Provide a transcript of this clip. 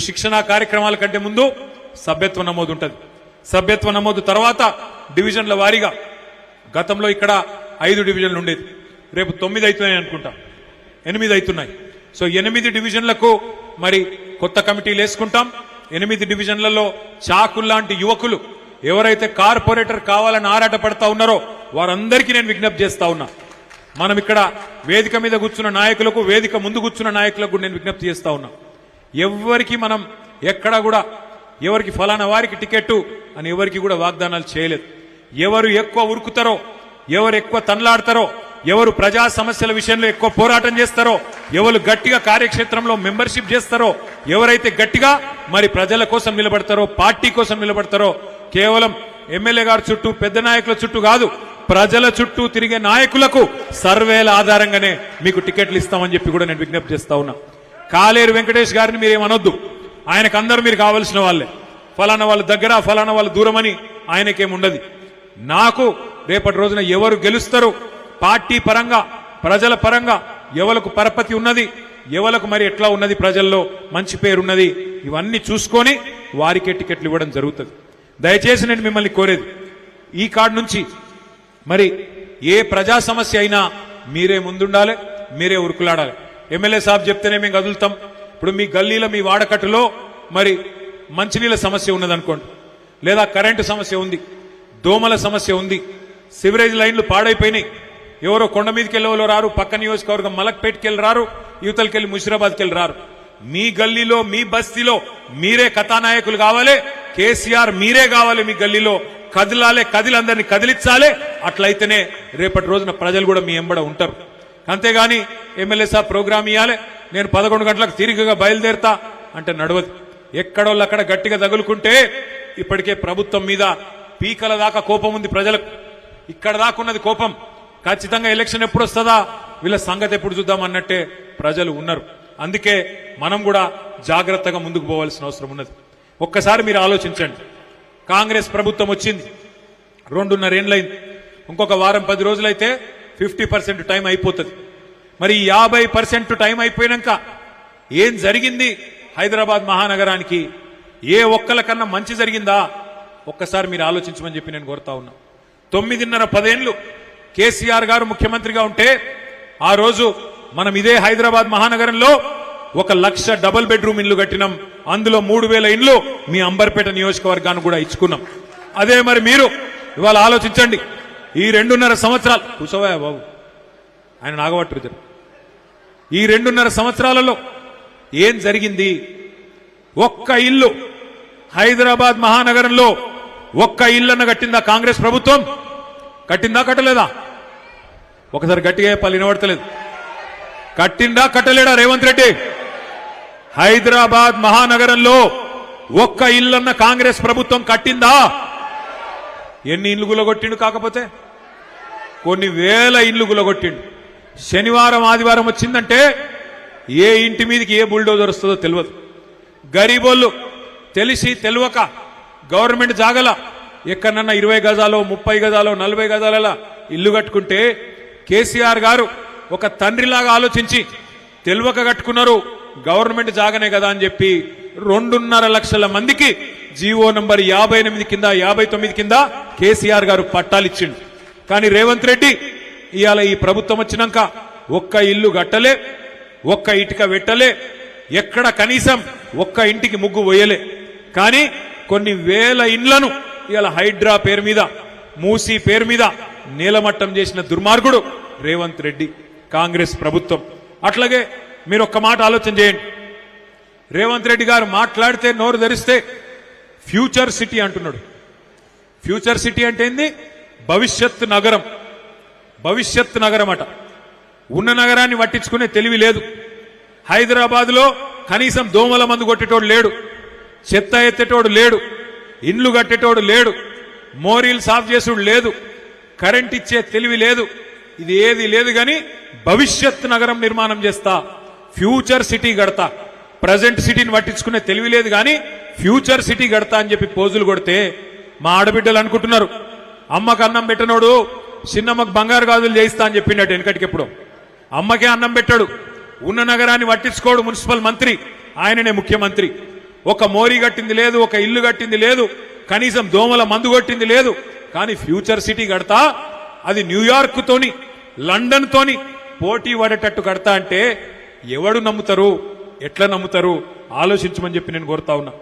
శిక్షణ కార్యక్రమాల కంటే ముందు సభ్యత్వ నమోదు ఉంటుంది. సభ్యత్వ నమోదు తర్వాత డివిజన్ల వారీగా గతంలో ఇక్కడ 5 డివిజన్లు ఉండేది, రేపు 9 అవుతున్నాయి అనుకుంటా, 8 అవుతున్నాయి. సో 8 డివిజన్లకు మరి కొత్త కమిటీలు వేసుకుంటాం. 8 డివిజన్లలో చాకుల్లాంటి యువకులు ఎవరైతే కార్పొరేటర్ కావాలని ఆరాటపడతా ఉన్నారో వారందరికీ నేను విజ్ఞప్తి చేస్తా ఉన్నా. మనం ఇక్కడ వేదిక మీద కూర్చున్న నాయకులకు, వేదిక ముందు కూర్చున్న నాయకులకు నేను విజ్ఞప్తి చేస్తా ఉన్నా. ఎవరికి మనం ఎక్కడా కూడా ఎవరికి ఫలానా వారికి టికెట్ అని ఎవరికి కూడా వాగ్దానాలు చేయలేదు. ఎవరు ఎక్కువ ఉరుకుతారో, ఎవరు ఎక్కువ తనలాడతారో, ఎవరు ప్రజా సమస్యల విషయంలో ఎక్కువ పోరాటం చేస్తారో, ఎవరు గట్టిగా కార్యక్షేత్రంలో మెంబర్షిప్ చేస్తారో, ఎవరైతే గట్టిగా మరి ప్రజల కోసం నిలబడతారో, పార్టీ కోసం నిలబడతారో, కేవలం ఎమ్మెల్యే గారి చుట్టూ పెద్ద నాయకుల చుట్టూ కాదు, ప్రజల చుట్టూ తిరిగే నాయకులకు సర్వేల ఆధారంగానే మీకు టికెట్లు ఇస్తామని చెప్పి కూడా నేను విజ్ఞప్తి చేస్తా ఉన్నా. కాలేరు వెంకటేష్ గారిని మీరేమనొద్దు, ఆయనకు అందరూ మీరు కావలసిన వాళ్ళే. ఫలానా వాళ్ళ దగ్గర, ఫలానా వాళ్ళ దూరమని ఆయనకేముండదు. నాకు రేపటి రోజున ఎవరు గెలుస్తారు, పార్టీ పరంగా ప్రజల పరంగా ఎవలకు పరపతి ఉన్నది, ఎవలకు మరి ఎట్లా ఉన్నది, ప్రజల్లో మంచి పేరున్నది, ఇవన్నీ చూసుకొని వారికే టికెట్లు ఇవ్వడం జరుగుతుంది. దయచేసి నేను మిమ్మల్ని కోరేది, ఈ కార్డు నుంచి మరి ఏ ప్రజా సమస్య అయినా మీరే ముందుండాలి, మీరే ఉరుకులాడాలి. ఎమ్మెల్యే సాబ్ చెప్తేనే మేము కదులుతాం. ఇప్పుడు మీ గల్లీలో మీ వాడకట్టులో మరి మంచినీళ్ళ సమస్య ఉన్నదనుకోండి, లేదా కరెంటు సమస్య ఉంది, దోమల సమస్య ఉంది, సివరేజ్ లైన్లు పాడైపోయినాయి, ఎవరో కొండ మీదకి వెళ్ళేవాళ్ళు రారు, పక్క నియోజకవర్గం మలక్పేట్కి వెళ్ళి రారు, యువతలకి వెళ్ళి ముషిరాబాద్కి వెళ్ళి రారు. మీ గల్లీలో మీ బస్తీలో మీరే కథానాయకులు కావాలి, కేసీఆర్ మీరే కావాలి. మీ గల్లీలో కదిలాలే, కదిలందరినీ కదిలించాలే. అట్లయితేనే రేపటి రోజున ప్రజలు కూడా మీ ఎంబడ ఉంటారు. అంతేగాని ఎమ్మెల్యే సాబ్ ప్రోగ్రామ్ ఇవ్వాలి, నేను 11 గంటలకు తిరిగిగా బయలుదేరుతా అంటే నడవదు. ఎక్కడోళ్ళు అక్కడ గట్టిగా తగులుకుంటే ఇప్పటికే ప్రభుత్వం మీద పీకల దాకా కోపం ఉంది ప్రజలకు. ఇక్కడ దాకున్నది కోపం. ఖచ్చితంగా ఎలక్షన్ ఎప్పుడు వస్తుందా, వీళ్ళ సంగతి ఎప్పుడు చూద్దాం అన్నట్టే ప్రజలు ఉన్నారు. అందుకే మనం కూడా జాగ్రత్తగా ముందుకు పోవాల్సిన అవసరం ఉన్నది. ఒక్కసారి మీరు ఆలోచించండి, కాంగ్రెస్ ప్రభుత్వం వచ్చింది 2.5 ఏళ్లైంది. ఇంకొక వారం 10 రోజులైతే 50% టైం అయిపోతుంది. మరి 50% టైం అయిపోయినాక ఏం జరిగింది హైదరాబాద్ మహానగరానికి? ఏ ఒక్కలకన్నా మంచి జరిగిందా? ఒక్కసారి మీరు ఆలోచించమని చెప్పి నేను కోరుతా ఉన్నా. 9.5-10 ఏళ్లు కేసీఆర్ గారు ముఖ్యమంత్రిగా ఉంటే ఆ రోజు మనం ఇదే హైదరాబాద్ మహానగరంలో 1,00,000 డబుల్ బెడ్రూమ్ ఇళ్లు కట్టినాం. అందులో 3,000 ఇళ్లు మీ అంబర్పేట నియోజకవర్గాన్ని కూడా ఇచ్చుకున్నాం. అదే మరి మీరు ఇవాళ ఆలోచించండి, ఈ 2.5 సంవత్సరాలు కూసవా బాబు, ఆయన నాగవట్టు, ఈ 2.5 సంవత్సరాలలో ఏం జరిగింది? ఒక్క ఇల్లు హైదరాబాద్ మహానగరంలో ఒక్క ఇల్లన్న కట్టిందా కాంగ్రెస్ ప్రభుత్వం? కట్టిందా కట్టలేదా? ఒకసారి గట్టిగా చెప్పాలి, వినబడతలేదు. కట్టిందా కట్టలేడా రేవంత్ రెడ్డి? హైదరాబాద్ మహానగరంలో ఒక్క ఇల్లన్న కాంగ్రెస్ ప్రభుత్వం కట్టిందా? ఎన్ని ఇల్లు గులగొట్టిండు? కాకపోతే కొన్ని వేల ఇల్లు గులగొట్టిండు. శనివారం ఆదివారం వచ్చిందంటే ఏ ఇంటి మీదకి ఏ బుల్డోజర్ వస్తుందో తెలియదు. గరీబోళ్ళు తెలిసి తెలియక గవర్నమెంట్ జాగల ఎక్కడన్నా 20 గజాలో 30 గజాలో 40 గజాల ఇల్లు కట్టుకుంటే కేసీఆర్ గారు ఒక తండ్రిలాగా ఆలోచించి తెలియక కట్టుకున్నారు, గవర్నమెంట్ జాగనే కదా అని చెప్పి 2.5 లక్షల మందికి జీవో నంబర్ 58 కింద 59 కింద కేసీఆర్ గారు పట్టాలిచ్చిండు. కానీ రేవంత్ రెడ్డి ఇవాళ ఈ ప్రభుత్వం వచ్చినాక ఒక్క ఇల్లు కట్టలే, ఒక్క ఇటుక పెట్టలే, ఎక్కడ కనీసం ఒక్క ఇంటికి ముగ్గు పోయలే. కానీ కొన్ని వేల ఇండ్లను ఇవాళ హైడ్రా పేరు మీద, మూసీ పేరు మీద నీలమట్టం చేసిన దుర్మార్గుడు రేవంత్ రెడ్డి, కాంగ్రెస్ ప్రభుత్వం. అట్లాగే మీరు ఒక్క మాట ఆలోచన చేయండి, రేవంత్ రెడ్డి గారు మాట్లాడితే నోరు ధరిస్తే ఫ్యూచర్ సిటీ అంటున్నాడు. ఫ్యూచర్ సిటీ అంటే ఏంది? భవిష్యత్ నగరం. భవిష్యత్ నగరం అట. ఉన్న నగరాన్ని పట్టించుకునే తెలివి లేదు. హైదరాబాద్లో కనీసం దోమల మందు కొట్టేటోడు లేడు, చెత్త ఎత్తేటోడు లేడు, ఇండ్లు కట్టేటోడు లేడు, మోరీలు సాఫ్ చేసుడు లేదు, కరెంట్ ఇచ్చే తెలివి లేదు. ఇది ఏది లేదు. కానీ భవిష్యత్ నగరం నిర్మాణం చేస్తా, ఫ్యూచర్ సిటీ కడతా. ప్రజెంట్ సిటీని పట్టించుకునే తెలివి లేదు, కానీ ఫ్యూచర్ సిటీ కడతా అని చెప్పి పోజులు కొడితే మా ఆడబిడ్డలు అనుకుంటున్నారు అమ్మకు అన్నం పెట్టనోడు చిన్నమ్మకు బంగారు గాజులు చేయిస్తా అని చెప్పిండట. వెనకటికెప్పుడు అమ్మకే అన్నం పెట్టాడు, ఉన్న నగరాన్ని పట్టించుకోడు మున్సిపల్ మంత్రి, ఆయననే ముఖ్యమంత్రి. ఒక మోరీ కట్టింది లేదు, ఒక ఇల్లు కట్టింది లేదు, కనీసం దోమల మందు కొట్టింది లేదు. కానీ ఫ్యూచర్ సిటీ కడతా, అది న్యూయార్క్ తోని లండన్ తోని పోటీ పడేటట్టు కడతా అంటే ఎవడు నమ్ముతారు, ఎట్లా నమ్ముతారు? ఆలోచించమని చెప్పి నేను కోరుతా ఉన్నా.